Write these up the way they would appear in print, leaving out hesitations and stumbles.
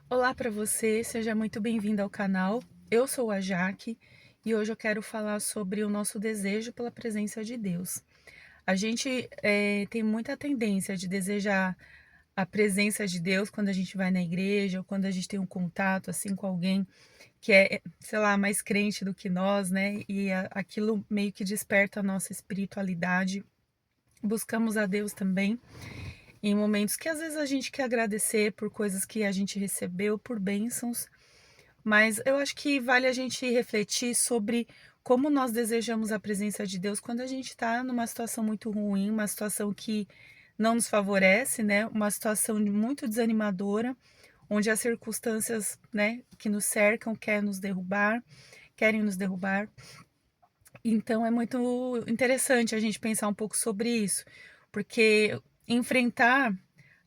Olá para você, seja muito bem-vindo ao canal. Eu sou a Jaque e hoje eu quero falar sobre o nosso desejo pela presença de Deus. A gente tem muita tendência de desejar a presença de Deus quando a gente vai na igreja ou quando a gente tem um contato assim com alguém que é, sei lá, mais crente do que nós, né? E aquilo meio que desperta a nossa espiritualidade. Buscamos a Deus também em momentos que às vezes a gente quer agradecer por coisas que a gente recebeu, por bênçãos, mas eu acho que vale a gente refletir sobre como nós desejamos a presença de Deus quando a gente está numa situação muito ruim, uma situação que não nos favorece, né? Uma situação muito desanimadora, onde as circunstâncias, né, que nos cercam querem nos derrubar. Então é muito interessante a gente pensar um pouco sobre isso, porque enfrentar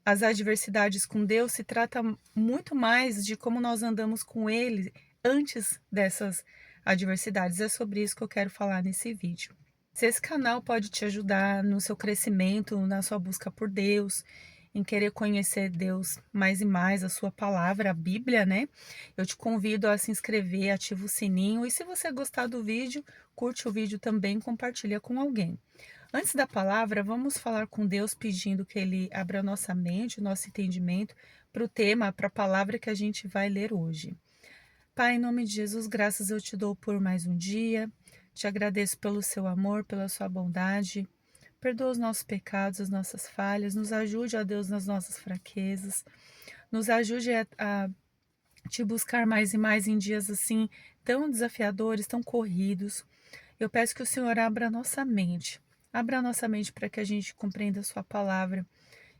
as adversidades com Deus se trata muito mais de como nós andamos com Ele antes dessas adversidades. É sobre isso que eu quero falar nesse vídeo. Se esse canal pode te ajudar no seu crescimento, na sua busca por Deus, em querer conhecer Deus mais e mais, a sua palavra, a Bíblia, né? Eu te convido a se inscrever, ativa o sininho e se você gostar do vídeo, curte o vídeo também, compartilha com alguém. Antes da palavra, vamos falar com Deus pedindo que Ele abra a nossa mente, o nosso entendimento para o tema, para a palavra que a gente vai ler hoje. Pai, em nome de Jesus, graças eu te dou por mais um dia. Te agradeço pelo seu amor, pela sua bondade. Perdoa os nossos pecados, as nossas falhas. Nos ajude, ó Deus, nas nossas fraquezas. Nos ajude a te buscar mais e mais em dias assim tão desafiadores, tão corridos. Eu peço que o Senhor abra a nossa mente. Abra a nossa mente para que a gente compreenda a sua palavra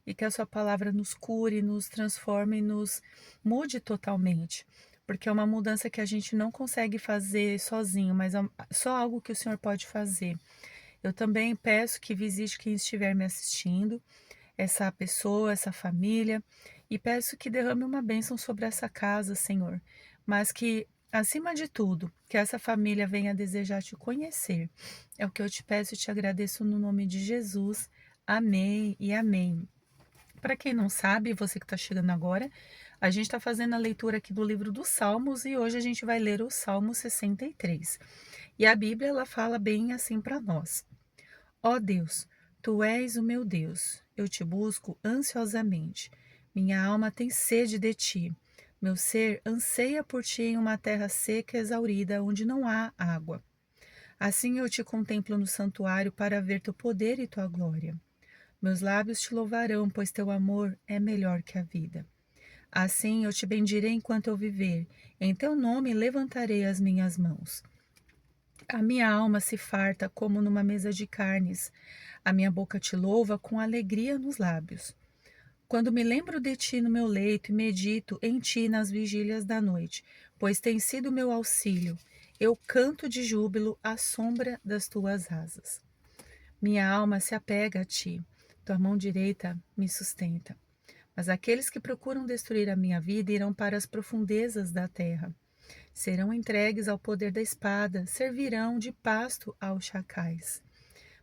e que a sua palavra nos cure, nos transforme e nos mude totalmente. Porque é uma mudança que a gente não consegue fazer sozinho, mas é só algo que o Senhor pode fazer. Eu também peço que visite quem estiver me assistindo, essa pessoa, essa família, e peço que derrame uma bênção sobre essa casa, Senhor, mas que, acima de tudo, que essa família venha desejar te conhecer. É o que eu te peço e te agradeço no nome de Jesus. Amém e amém. Para quem não sabe, você que está chegando agora, a gente está fazendo a leitura aqui do livro dos Salmos e hoje a gente vai ler o Salmo 63. E a Bíblia ela fala bem assim para nós. Ó Deus, tu és o meu Deus, eu te busco ansiosamente. Minha alma tem sede de ti. Meu ser anseia por ti em uma terra seca e exaurida, onde não há água. Assim eu te contemplo no santuário para ver teu poder e tua glória. Meus lábios te louvarão, pois teu amor é melhor que a vida. Assim eu te bendirei enquanto eu viver. Em teu nome levantarei as minhas mãos. A minha alma se farta como numa mesa de carnes. A minha boca te louva com alegria nos lábios. Quando me lembro de ti no meu leito e medito em ti nas vigílias da noite, pois tens sido meu auxílio, eu canto de júbilo à sombra das tuas asas. Minha alma se apega a ti, tua mão direita me sustenta. Mas aqueles que procuram destruir a minha vida irão para as profundezas da terra. Serão entregues ao poder da espada, servirão de pasto aos chacais.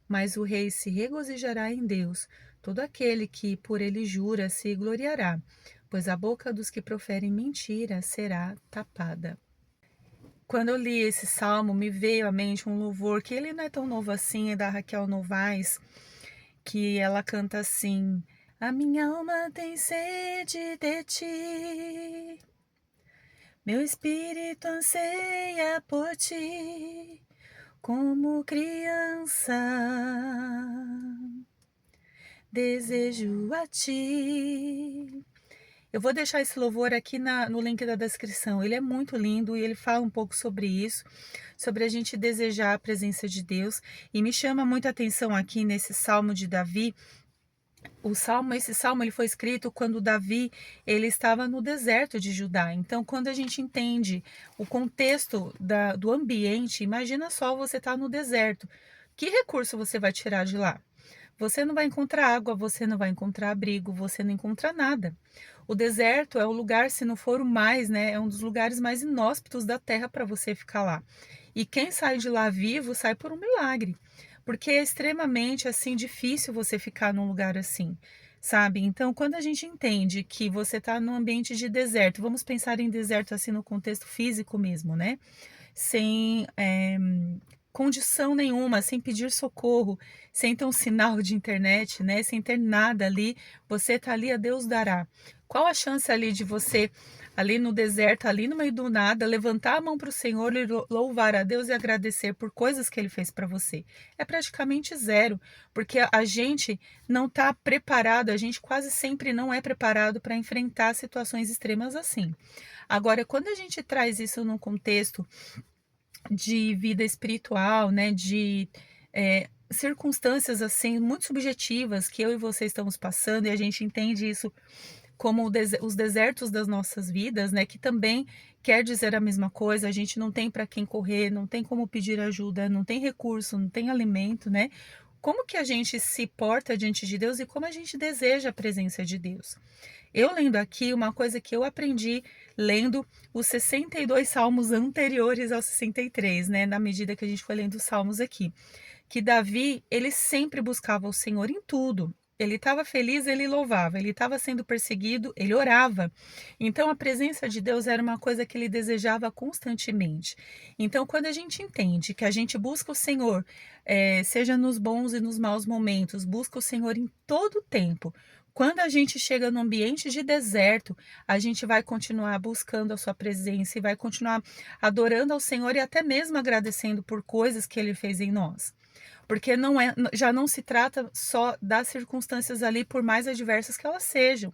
Mas o rei se regozijará em Deus, todo aquele que por ele jura se gloriará, pois a boca dos que proferem mentira será tapada. Quando eu li esse salmo, me veio à mente um louvor que ele não é tão novo assim, é da Raquel Novaes, que ela canta assim: A minha alma tem sede de ti, meu espírito anseia por ti, como criança, desejo a ti. Eu vou deixar esse louvor aqui no link da descrição. Ele é muito lindo e ele fala um pouco sobre isso, sobre a gente desejar a presença de Deus. E me chama muita atenção aqui nesse Salmo de Davi. Esse salmo ele foi escrito quando Davi ele estava no deserto de Judá. Então, quando a gente entende o contexto do ambiente, imagina só você estar no deserto. Que recurso você vai tirar de lá? Você não vai encontrar água, você não vai encontrar abrigo, você não encontra nada. O deserto é o lugar, se não for o mais, né? É um dos lugares mais inóspitos da terra para você ficar lá. E quem sai de lá vivo sai por um milagre, porque é extremamente assim difícil você ficar num lugar assim. sabe? Então, quando a gente entende que você está num ambiente de deserto, vamos pensar em deserto assim no contexto físico mesmo, né? Sem condição nenhuma, sem pedir socorro, sem ter um sinal de internet, né? Sem ter nada ali, você está ali, a Deus dará. Qual a chance ali de você, ali no deserto, ali no meio do nada, levantar a mão para o Senhor e louvar a Deus e agradecer por coisas que Ele fez para você? É praticamente zero, porque a gente não está preparado, a gente quase sempre não é preparado para enfrentar situações extremas assim. Agora, quando a gente traz isso num contexto de vida espiritual, né, de circunstâncias assim muito subjetivas que eu e você estamos passando, e a gente entende isso como os desertos das nossas vidas, né, que também quer dizer a mesma coisa. A gente não tem para quem correr, não tem como pedir ajuda, não tem recurso, não tem alimento, né? Como que a gente se porta diante de Deus e como a gente deseja a presença de Deus? Eu lendo aqui, uma coisa que eu aprendi lendo os 62 salmos anteriores aos 63, né? Na medida que a gente foi lendo os salmos aqui. Que Davi, ele sempre buscava o Senhor em tudo. Ele estava feliz, ele louvava. Ele estava sendo perseguido, ele orava. Então, a presença de Deus era uma coisa que ele desejava constantemente. Então, quando a gente entende que a gente busca o Senhor, seja nos bons e nos maus momentos, busca o Senhor em todo o tempo. Quando a gente chega no ambiente de deserto, a gente vai continuar buscando a sua presença e vai continuar adorando ao Senhor e até mesmo agradecendo por coisas que ele fez em nós. Porque já não se trata só das circunstâncias ali, por mais adversas que elas sejam.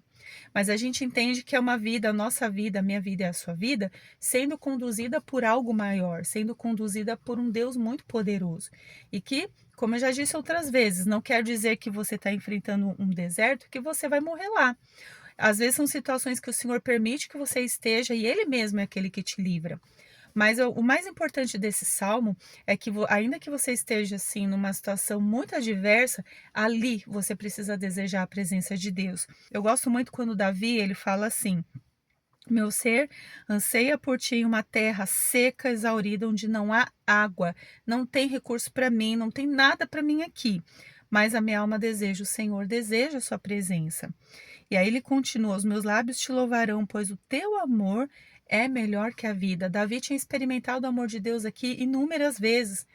Mas a gente entende que é uma vida, a nossa vida, a minha vida e a sua vida, sendo conduzida por algo maior, sendo conduzida por um Deus muito poderoso. E que, como eu já disse outras vezes, não quer dizer que você está enfrentando um deserto que você vai morrer lá. Às vezes são situações que o Senhor permite que você esteja e Ele mesmo é aquele que te livra. Mas o mais importante desse salmo é que, ainda que você esteja assim numa situação muito adversa, ali você precisa desejar a presença de Deus. Eu gosto muito quando Davi ele fala assim: meu ser anseia por ti em uma terra seca, exaurida, onde não há água, não tem recurso para mim, não tem nada para mim aqui. Mas a minha alma deseja, o Senhor deseja a sua presença. E aí ele continua: os meus lábios te louvarão, pois o teu amor é melhor que a vida. Davi tinha experimentado o amor de Deus aqui inúmeras vezes,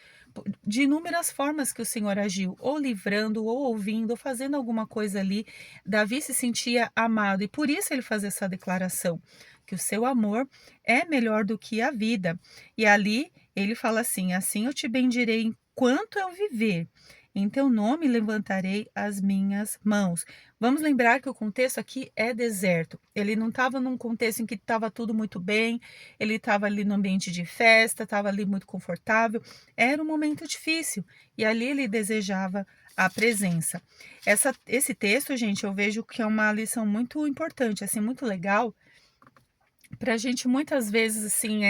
de inúmeras formas que o Senhor agiu, ou livrando, ou ouvindo, ou fazendo alguma coisa ali. Davi se sentia amado e por isso ele fazia essa declaração, que o seu amor é melhor do que a vida. E ali ele fala assim: assim eu te bendirei enquanto eu viver. Em teu nome levantarei as minhas mãos. Vamos lembrar que o contexto aqui é deserto. Ele não estava num contexto em que estava tudo muito bem, ele estava ali no ambiente de festa, estava ali muito confortável. Era um momento difícil e ali ele desejava a presença. Esse texto, gente, eu vejo que é uma lição muito importante, assim, muito legal, para a gente muitas vezes assim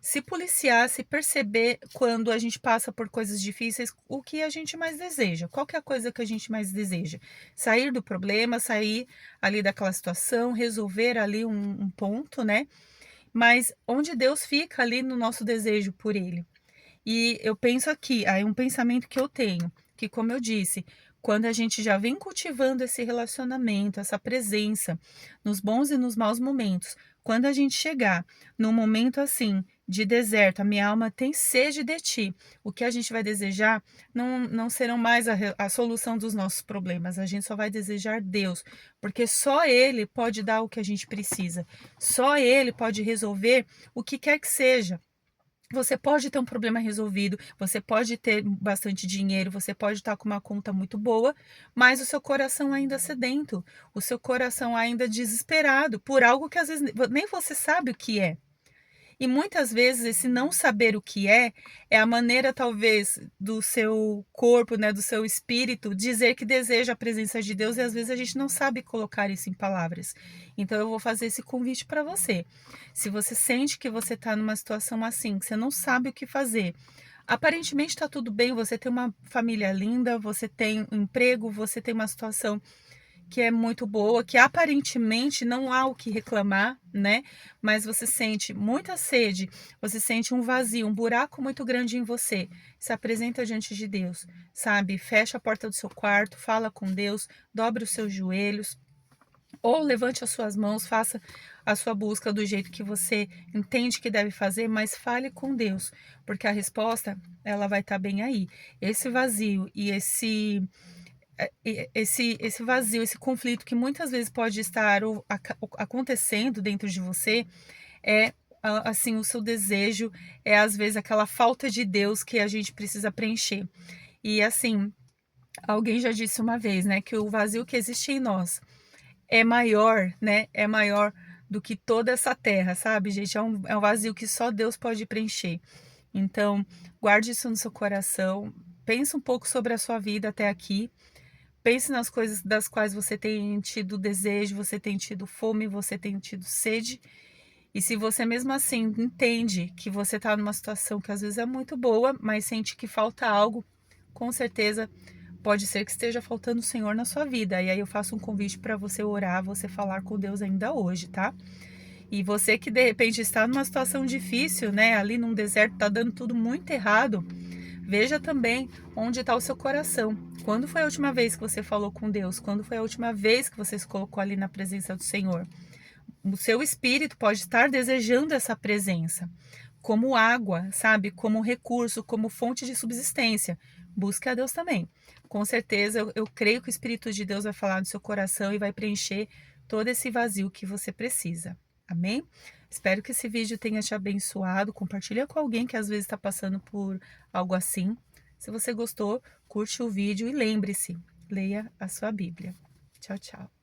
se policiar, se perceber quando a gente passa por coisas difíceis, o que a gente mais deseja, qual que é a coisa que a gente mais deseja? Sair do problema, sair ali daquela situação, resolver ali um ponto, né? Mas onde Deus fica ali no nosso desejo por Ele. E eu penso aqui, aí um pensamento que eu tenho, que como eu disse, quando a gente já vem cultivando esse relacionamento, essa presença, nos bons e nos maus momentos, quando a gente chegar num momento assim, de deserto, a minha alma tem sede de ti, o que a gente vai desejar não serão mais a solução dos nossos problemas, a gente só vai desejar Deus, porque só Ele pode dar o que a gente precisa, só Ele pode resolver o que quer que seja. Você pode ter um problema resolvido, você pode ter bastante dinheiro, você pode estar com uma conta muito boa, mas o seu coração ainda sedento, o seu coração ainda desesperado por algo que às vezes nem você sabe o que é. E muitas vezes esse não saber o que é a maneira talvez do seu corpo, né, do seu espírito dizer que deseja a presença de Deus e às vezes a gente não sabe colocar isso em palavras. Então eu vou fazer esse convite para você. Se você sente que você está numa situação assim, que você não sabe o que fazer, aparentemente está tudo bem, você tem uma família linda, você tem um emprego, você tem uma situação que é muito boa, que aparentemente não há o que reclamar, né? Mas você sente muita sede, você sente um vazio, um buraco muito grande em você. Se apresenta diante de Deus, sabe? Fecha a porta do seu quarto, fala com Deus, dobre os seus joelhos, ou levante as suas mãos, faça a sua busca do jeito que você entende que deve fazer, mas fale com Deus, porque a resposta, ela vai estar bem aí. Esse vazio e esse vazio, esse conflito que muitas vezes pode estar acontecendo dentro de você, é assim o seu desejo, é às vezes aquela falta de Deus que a gente precisa preencher. E assim, alguém já disse uma vez, né, que o vazio que existe em nós é maior, né? É maior do que toda essa terra, sabe, gente? É um vazio que só Deus pode preencher. Então, guarde isso no seu coração. Pense um pouco sobre a sua vida até aqui. Pense nas coisas das quais você tem tido desejo, você tem tido fome, você tem tido sede. E se você mesmo assim entende que você está numa situação que às vezes é muito boa, mas sente que falta algo, com certeza pode ser que esteja faltando o Senhor na sua vida. E aí eu faço um convite para você orar, você falar com Deus ainda hoje, tá? E você que de repente está numa situação difícil, né? Ali num deserto, tá dando tudo muito errado. Veja também onde está o seu coração. Quando foi a última vez que você falou com Deus? Quando foi a última vez que você se colocou ali na presença do Senhor? O seu espírito pode estar desejando essa presença, como água, sabe? Como recurso, como fonte de subsistência. Busque a Deus também. Com certeza, eu creio que o Espírito de Deus vai falar no seu coração e vai preencher todo esse vazio que você precisa. Amém? Espero que esse vídeo tenha te abençoado. Compartilha com alguém que às vezes está passando por algo assim. Se você gostou, curte o vídeo e lembre-se, leia a sua Bíblia. Tchau, tchau.